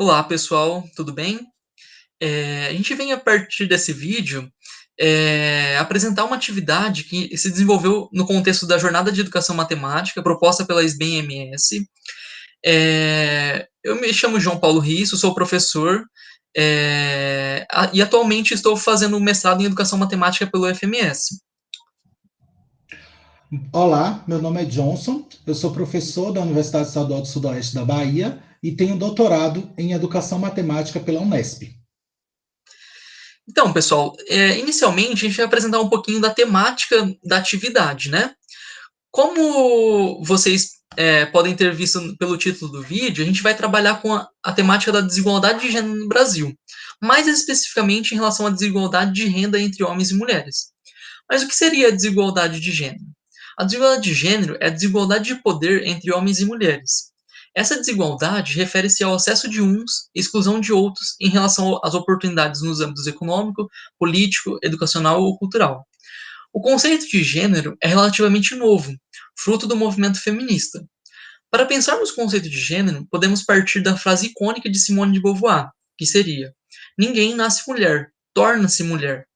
Olá, pessoal, tudo bem? A gente vem a partir desse vídeo apresentar uma atividade que se desenvolveu no contexto da Jornada de Educação Matemática proposta pela SBMS. Eu me chamo João Paulo Risso, sou professor e atualmente estou fazendo mestrado em Educação Matemática pelo FMS. Olá, meu nome é Johnson, eu sou professor da Universidade Estadual do Sudoeste da Bahia e tenho doutorado em Educação Matemática pela Unesp. Então, pessoal, inicialmente a gente vai apresentar um pouquinho da temática da atividade, né? Como vocês podem ter visto pelo título do vídeo, a gente vai trabalhar com a temática da desigualdade de gênero no Brasil, mais especificamente em relação à desigualdade de renda entre homens e mulheres. Mas o que seria a desigualdade de gênero? A desigualdade de gênero é a desigualdade de poder entre homens e mulheres. Essa desigualdade refere-se ao acesso de uns e exclusão de outros em relação às oportunidades nos âmbitos econômico, político, educacional ou cultural. O conceito de gênero é relativamente novo, fruto do movimento feminista. Para pensarmos o conceito de gênero, podemos partir da frase icônica de Simone de Beauvoir, que seria: ninguém nasce mulher, torna-se mulher.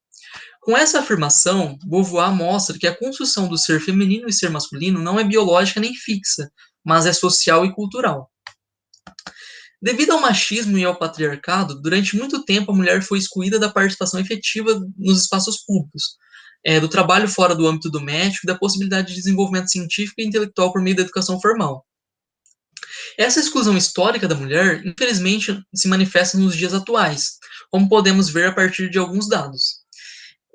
Com essa afirmação, Beauvoir mostra que a construção do ser feminino e ser masculino não é biológica nem fixa, mas é social e cultural. Devido ao machismo e ao patriarcado, durante muito tempo a mulher foi excluída da participação efetiva nos espaços públicos, do trabalho fora do âmbito doméstico e da possibilidade de desenvolvimento científico e intelectual por meio da educação formal. Essa exclusão histórica da mulher, infelizmente, se manifesta nos dias atuais, como podemos ver a partir de alguns dados.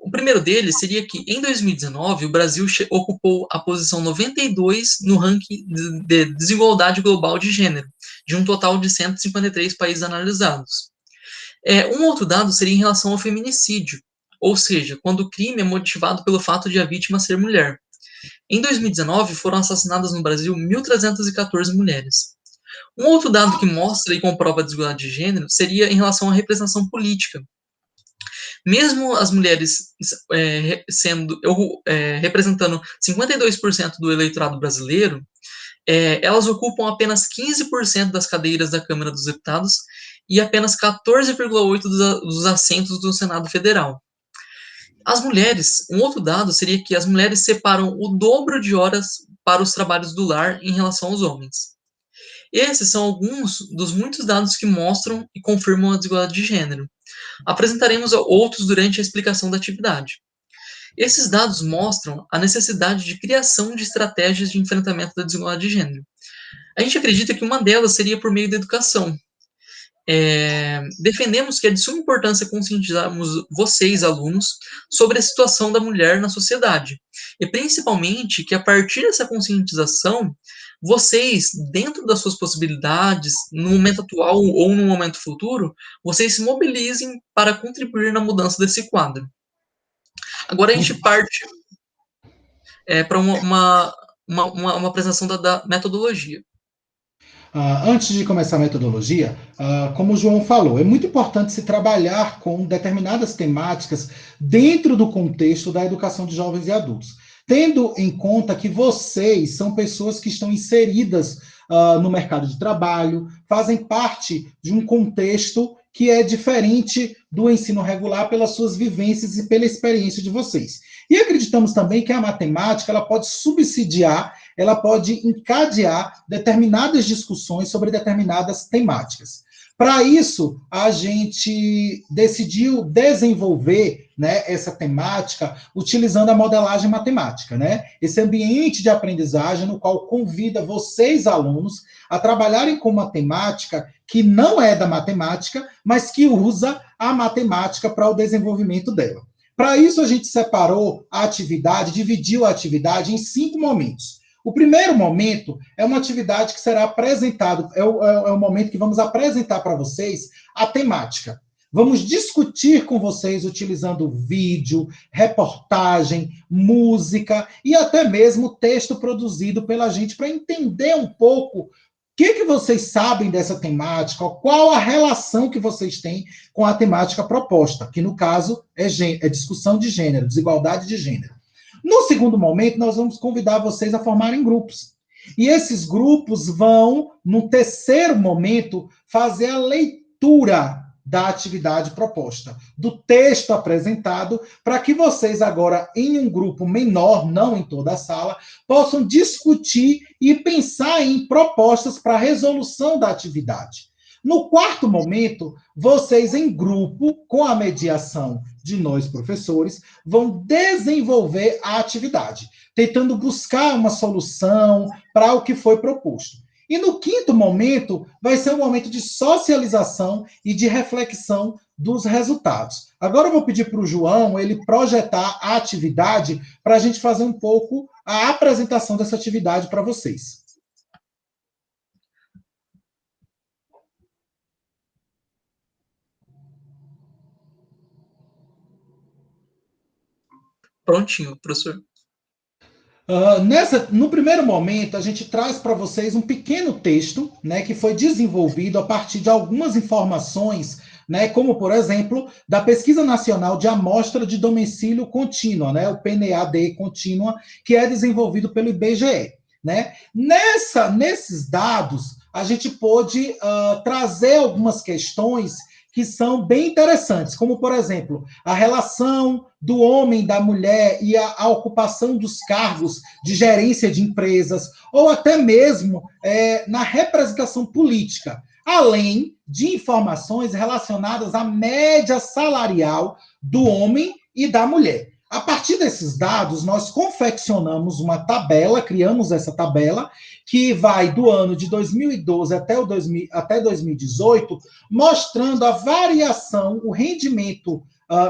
O primeiro deles seria que, em 2019, o Brasil ocupou a posição 92 no ranking de desigualdade global de gênero, de um total de 153 países analisados. Um outro dado seria em relação ao feminicídio, ou seja, quando o crime é motivado pelo fato de a vítima ser mulher. Em 2019, foram assassinadas no Brasil 1.314 mulheres. Um outro dado que mostra e comprova a desigualdade de gênero seria em relação à representação política. Mesmo as mulheres representando 52% do eleitorado brasileiro, elas ocupam apenas 15% das cadeiras da Câmara dos Deputados e apenas 14,8% dos assentos do Senado Federal. As mulheres, um outro dado seria que as mulheres separam o dobro de horas para os trabalhos do lar em relação aos homens. Esses são alguns dos muitos dados que mostram e confirmam a desigualdade de gênero. Apresentaremos outros durante a explicação da atividade. Esses dados mostram a necessidade de criação de estratégias de enfrentamento da desigualdade de gênero. A gente acredita que uma delas seria por meio da educação. Defendemos que é de suma importância conscientizarmos vocês, alunos, sobre a situação da mulher na sociedade, e principalmente que a partir dessa conscientização, vocês, dentro das suas possibilidades, no momento atual ou no momento futuro, vocês se mobilizem para contribuir na mudança desse quadro. Agora a gente parte para uma apresentação da metodologia. Antes de começar a metodologia, como o João falou, é muito importante se trabalhar com determinadas temáticas dentro do contexto da educação de jovens e adultos, tendo em conta que vocês são pessoas que estão inseridas no mercado de trabalho, fazem parte de um contexto que é diferente do ensino regular pelas suas vivências e pela experiência de vocês. E acreditamos também que a matemática ela pode subsidiar, ela pode encadear determinadas discussões sobre determinadas temáticas. Para isso, a gente decidiu desenvolver, né, essa temática utilizando a modelagem matemática, né? Esse ambiente de aprendizagem no qual convida vocês, alunos, a trabalharem com uma temática que não é da matemática, mas que usa a matemática para o desenvolvimento dela. Para isso, a gente separou a atividade, dividiu a atividade em 5 momentos. O primeiro momento é uma atividade que será apresentada, é o momento que vamos apresentar para vocês a temática. Vamos discutir com vocês utilizando vídeo, reportagem, música e até mesmo texto produzido pela gente para entender um pouco que vocês sabem dessa temática, qual a relação que vocês têm com a temática proposta, que no caso é discussão de gênero, desigualdade de gênero. No segundo momento, nós vamos convidar vocês a formarem grupos. E esses grupos vão, no terceiro momento, fazer a leitura da atividade proposta, do texto apresentado, para que vocês agora, em um grupo menor, não em toda a sala, possam discutir e pensar em propostas para a resolução da atividade. No quarto momento, vocês em grupo, com a mediação de nós professores, vão desenvolver a atividade, tentando buscar uma solução para o que foi proposto. E no quinto momento, vai ser um momento de socialização e de reflexão dos resultados. Agora eu vou pedir para o João ele projetar a atividade para a gente fazer um pouco a apresentação dessa atividade para vocês. Prontinho, professor. No primeiro momento, a gente traz para vocês um pequeno texto, né, que foi desenvolvido a partir de algumas informações, né, como, por exemplo, da Pesquisa Nacional de Amostra de Domicílio Contínua, né, o PNAD Contínua, que é desenvolvido pelo IBGE. Né? Nesses dados, a gente pôde trazer algumas questões que são bem interessantes, como, por exemplo, a relação do homem, da mulher e a ocupação dos cargos de gerência de empresas, ou até mesmo na representação política, além de informações relacionadas à média salarial do homem e da mulher. A partir desses dados, nós confeccionamos uma tabela, criamos essa tabela, que vai do ano de 2012 até 2018, mostrando a variação, o rendimento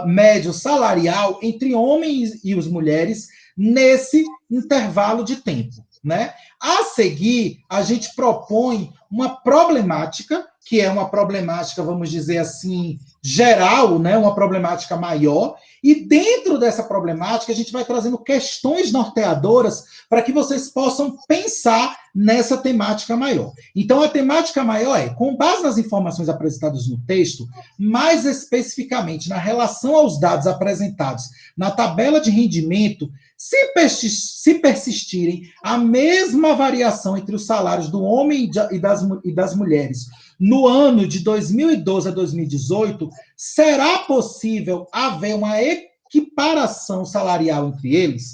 médio salarial entre homens e as mulheres nesse intervalo de tempo. Né? A seguir, a gente propõe uma problemática, que é uma problemática, vamos dizer assim, geral, né? Uma problemática maior, e dentro dessa problemática, a gente vai trazendo questões norteadoras para que vocês possam pensar nessa temática maior. Então, a temática maior é, com base nas informações apresentadas no texto, mais especificamente na relação aos dados apresentados na tabela de rendimento, se persistirem a mesma variação entre os salários do homem e das mulheres no ano de 2012 a 2018, será possível haver uma equiparação salarial entre eles?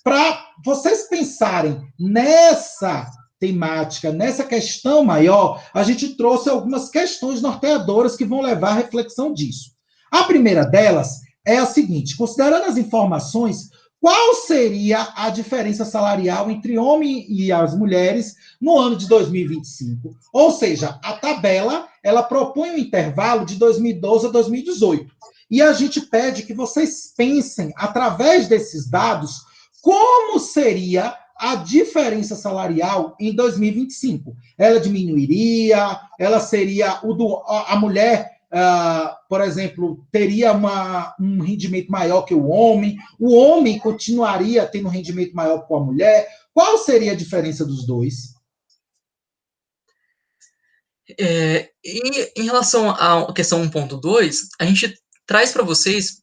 Para vocês pensarem nessa temática, nessa questão maior, a gente trouxe algumas questões norteadoras que vão levar à reflexão disso. A primeira delas é a seguinte: considerando as informações, qual seria a diferença salarial entre homem e as mulheres no ano de 2025? Ou seja, a tabela, ela propõe um intervalo de 2012 a 2018. E a gente pede que vocês pensem, através desses dados, como seria a diferença salarial em 2025. Ela diminuiria? Ela seria a mulher, por exemplo, teria um rendimento maior que o homem continuaria tendo um rendimento maior que a mulher? Qual seria a diferença dos dois? E em relação à questão 1.2, a gente traz para vocês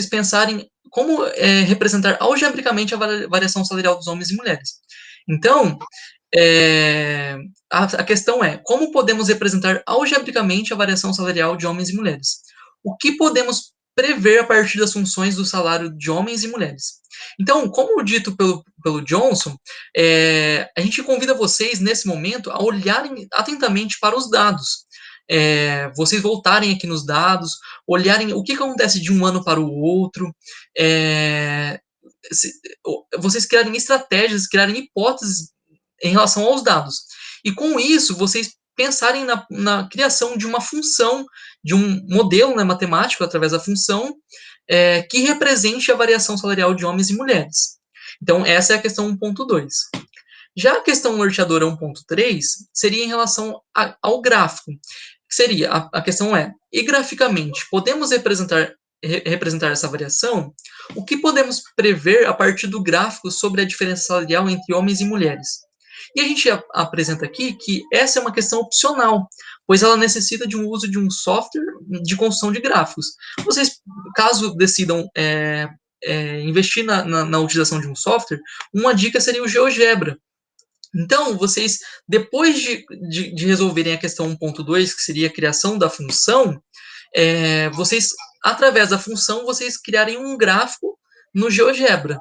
pensarem como representar algebricamente a variação salarial dos homens e mulheres. Então, a questão é, como podemos representar algebricamente a variação salarial de homens e mulheres? O que podemos prever a partir das funções do salário de homens e mulheres? Então, como dito pelo Johnson, a gente convida vocês, nesse momento, a olharem atentamente para os dados. Vocês voltarem aqui nos dados, olharem o que acontece de um ano para o outro, vocês criarem estratégias, criarem hipóteses em relação aos dados. E com isso, vocês pensarem na criação de uma função, de um modelo, né, matemático, através da função, que represente a variação salarial de homens e mulheres. Então, essa é a questão 1.2. Já a questão norteadora 1.3 seria em relação ao gráfico. Que seria, a questão é, e graficamente, podemos representar essa variação? O que podemos prever a partir do gráfico sobre a diferença salarial entre homens e mulheres? E a gente apresenta aqui que essa é uma questão opcional, pois ela necessita de um uso de um software de construção de gráficos. Vocês, caso decidam investir na utilização de um software, uma dica seria o GeoGebra. Então, vocês, depois de resolverem a questão 1.2, que seria a criação da função, vocês, através da função, vocês criarem um gráfico no GeoGebra.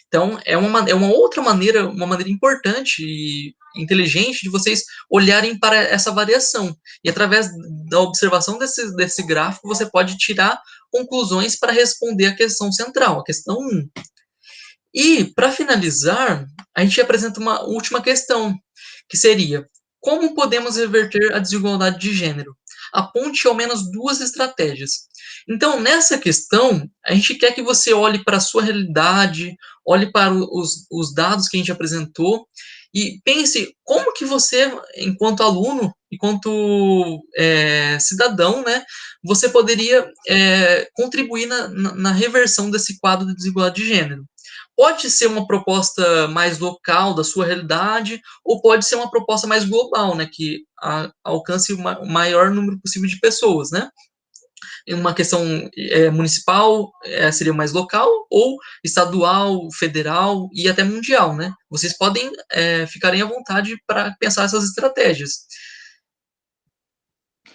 Então, é uma outra maneira, uma maneira importante e inteligente de vocês olharem para essa variação. E através da observação desse gráfico, você pode tirar conclusões para responder a questão central, a questão 1. E, para finalizar, a gente apresenta uma última questão, que seria: como podemos reverter a desigualdade de gênero? Aponte ao menos 2 estratégias. Então, nessa questão, a gente quer que você olhe para a sua realidade, olhe para os dados que a gente apresentou e pense como que você, enquanto aluno, enquanto cidadão, né, você poderia contribuir na reversão desse quadro de desigualdade de gênero. Pode ser uma proposta mais local da sua realidade, ou pode ser uma proposta mais global, né, que alcance o maior número possível de pessoas, né? Em uma questão municipal, seria mais local, ou estadual, federal e até mundial, né? Vocês podem ficarem à vontade para pensar essas estratégias.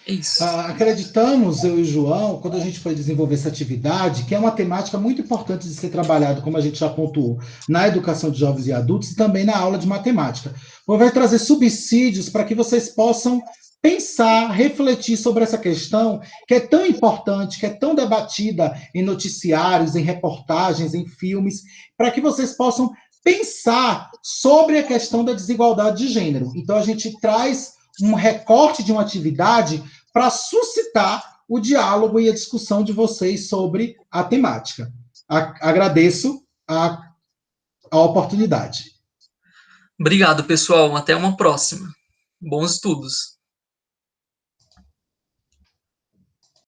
É isso. Acreditamos, eu e o João, quando a gente foi desenvolver essa atividade, que é uma temática muito importante de ser trabalhado, como a gente já pontuou, na educação de jovens e adultos e também na aula de matemática. Vai trazer subsídios para que vocês possam pensar, refletir sobre essa questão que é tão importante, que é tão debatida em noticiários, em reportagens, em filmes, para que vocês possam pensar sobre a questão da desigualdade de gênero. Então, a gente traz um recorte de uma atividade para suscitar o diálogo e a discussão de vocês sobre a temática. Agradeço a oportunidade. Obrigado, pessoal. Até uma próxima. Bons estudos.